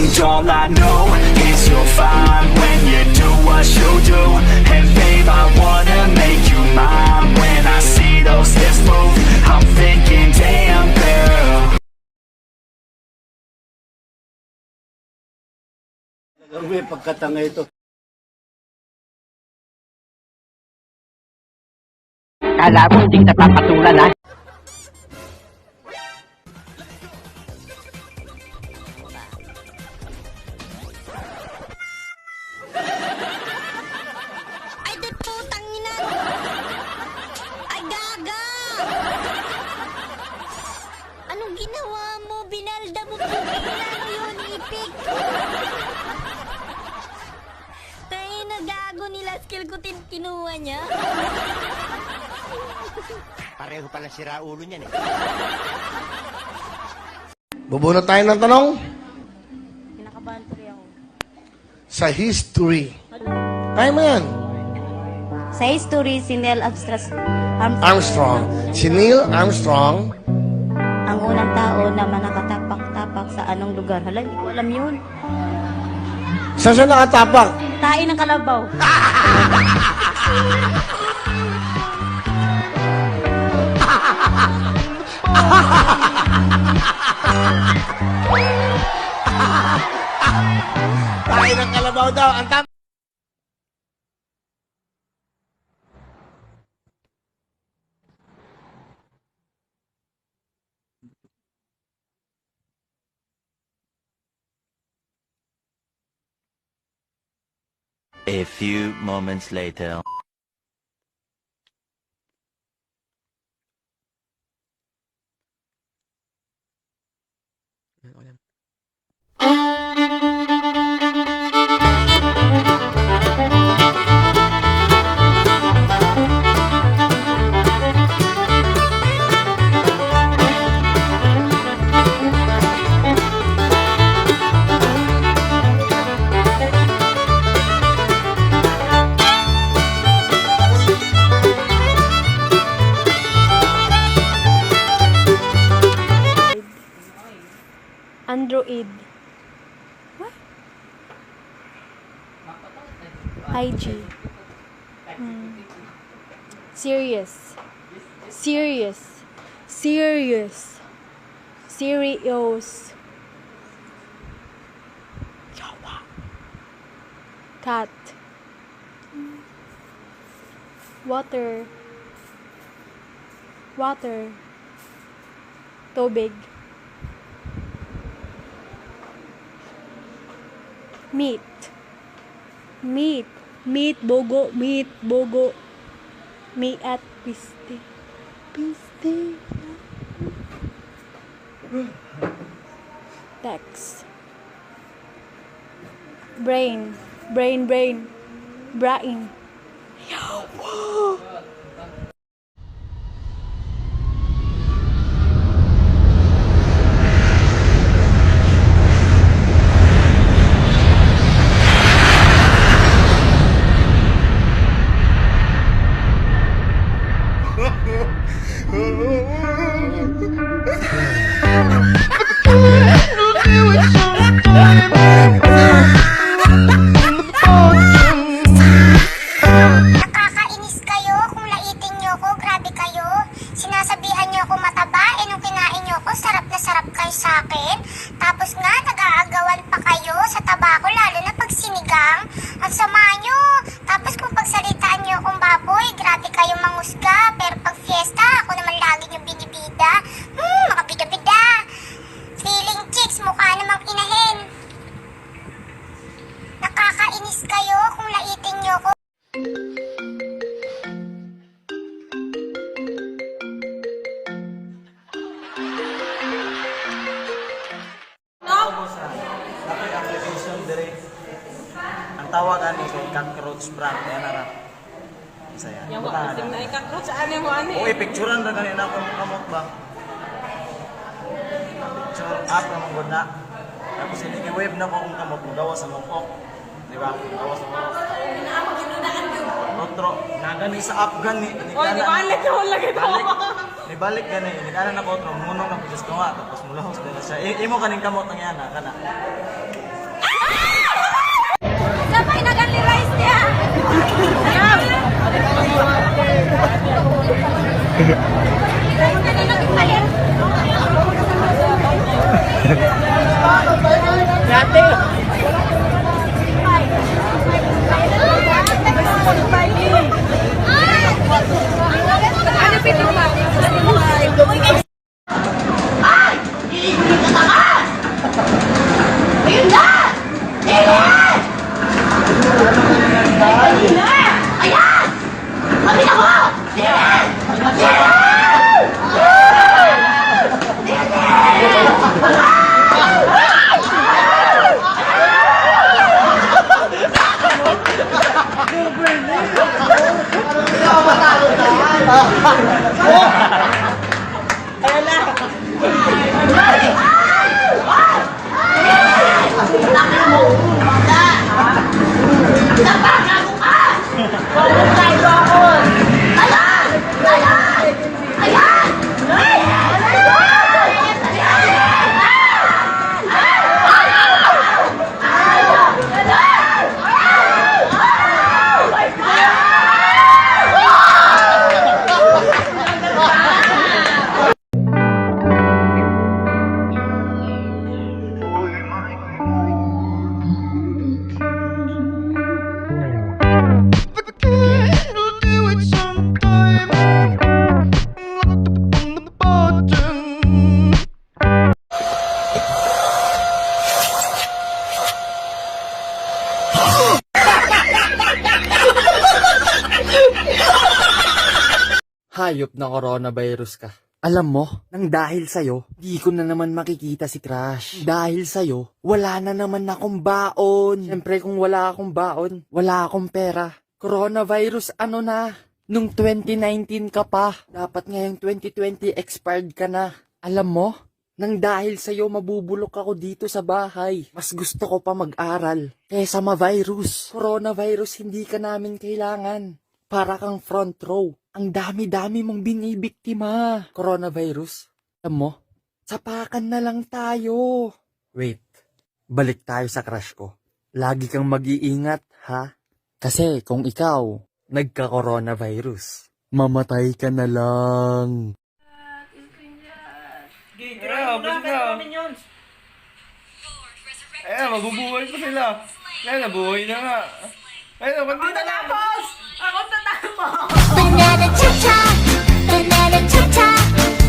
change. All I know is you're fine when you do what you do. And babe, I wanna make you mine. When I see those hips move, I'm thinking, damn girl. May pagkatanga ito. Kala mo hindi kita papatulan, ha? Ay, di putang ina! Ay, gaga! Anong ginawa mo? Binalda mo po. Kailan mo yun, ipik? Tayo na gago nila. Skill ko kinuha niya. Pareho pala sira ulo niyan, eh. Bubunot tayo ng tanong Kinakabahan tuloy ako. sa history. Kaya mo yan. Sa history, si Neil Armstrong. Si Neil Armstrong. ang unang tao na manakatapak-tapak sa anong lugar. Hala, hindi ko alam yun. Saan siya nakatapak? Tae ng kalabaw. Tayo ng kalabaw daw. Ang tama. A few moments later. Android. What? IG. Serious. Serious. Serious. Serious. Yawa. Cat. Water. Water. Tubig. Meat. Meat. Meat, bogo. Meat, bogo. Meat at piste. Piste. Text. Brain. Brain, brain. Brain. Whoa. Nakakainis kayo kung laitin nyo ko. Grabe kayo. Sinasabihan nyo ako mataba. Nung kinain nyo ko, sarap na sarap kayo sa akin. Tapos nga, nag-aagawan pa kayo sa taba ko, lalo na pag sinigang. Ang sama nyo. Tapos kung pagsalitaan nyo akong baboy, grabe kayo mangusga. Pero pag fiesta, ako naman lagi nyo binibida. Mga bida-bida. Feeling chicks, mukha namang inahin. Nakakainis kayo kung laitin nyo ko. Dapat application dire. Ang tawagan ni kay cockroach prank yan ara. Isa yan. Yung mga na ikakroach ani mo ani. Uy, picturean ra kanina ako ng kamot ba. Picture up na mong na. Tapos hindi wave na ko kung kamot mo gawa sa mongkok. Di ba? Gawa sa mongkok. Otro, nagani sa Afghan ni. Oy, di balik ko lagi to. Nibalik gani, nagana na ko otro, munong na pudis ko nga tapos mulahos na siya. Imo kaning kamot ang yana kana. Pinagali rice niya. Ano pinito? Hayop na coronavirus ka. Alam mo, nang dahil sa'yo, di ko na naman makikita si Crush. Dahil sa'yo, wala na naman akong baon. Siyempre kung wala akong baon, wala akong pera. Coronavirus ano na? Nung 2019 ka pa, dapat ngayong 2020 expired ka na. Alam mo, nang dahil sa'yo mabubulok ako dito sa bahay. Mas gusto ko pa mag-aral kaysa ma-virus. Coronavirus hindi ka namin kailangan. Para kang front row. Ang dami-dami mong binibiktima. Coronavirus, alam mo, sapakan na lang tayo. Wait, balik tayo sa crush ko. Lagi kang mag-iingat, ha? Kasi kung ikaw, nagka-coronavirus, mamatay ka na lang. Ayan, mabubuhay pa sila. Ayan, nabuhay na nga. Ayan, kundi na lang. Ako tatama. Banana cha-cha, banana cha-cha,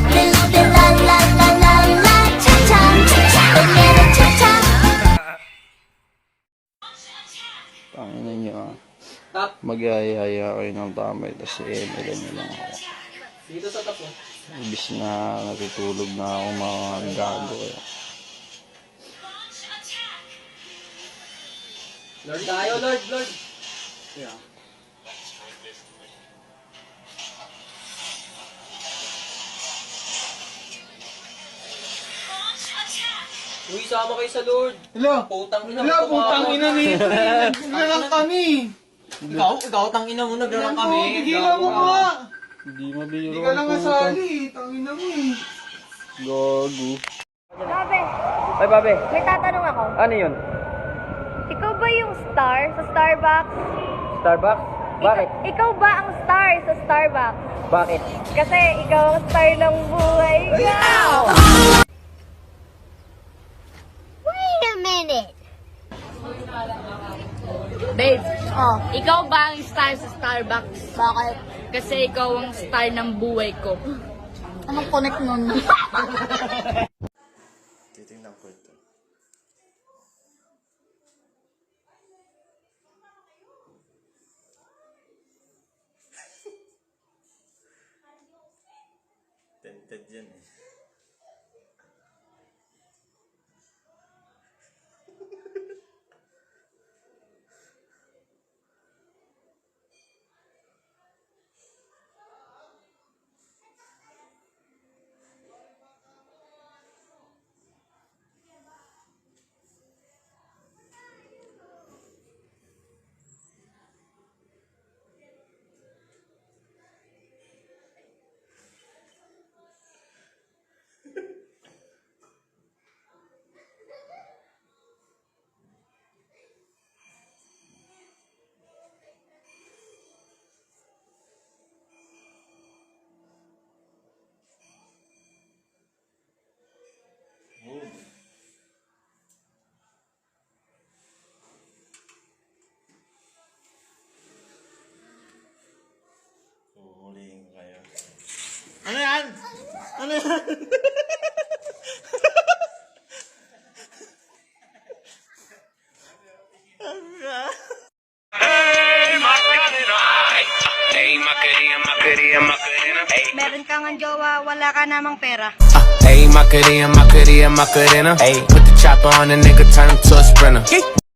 la la la la la cha-cha, banana cha-cha. Tangina niyo Mag-ayaya kayo ng tamay, tapos i-email niyo lang ako. Dito sa tapo. Ibis na natutulog na ako mga gago eh. Lord tayo, Lord. Yeah. Uy, sama kayo sa Lord. Hello? Putang ina mo. Hello, putang ina nito. Naglalang kami. Ikaw, tang ina mo, naglalang kami. Bigila mo nga. Hindi mabiro. Hindi ka lang nasali. Tangina mo eh. Gago. Babe, Ay, babe. may tatanong ako. Ano yun? Ikaw ba yung star sa Starbucks? Starbucks? Bakit? Ikaw ba ang star sa Starbucks? Bakit? Kasi ikaw ang star ng buhay ko. Wait a minute. Babe, ikaw ba ang star sa Starbucks? Bakit? Kasi ikaw ang star ng buhay ko. Anong connect nun? Titingnan ko ito. Tented yan eh. Ano yan? Meron kang ang jowa, wala ka namang pera. Ayy, Macarena, Macarena, Macarena. Ayy, put the chopper on the nigga, turn him to a sprinter.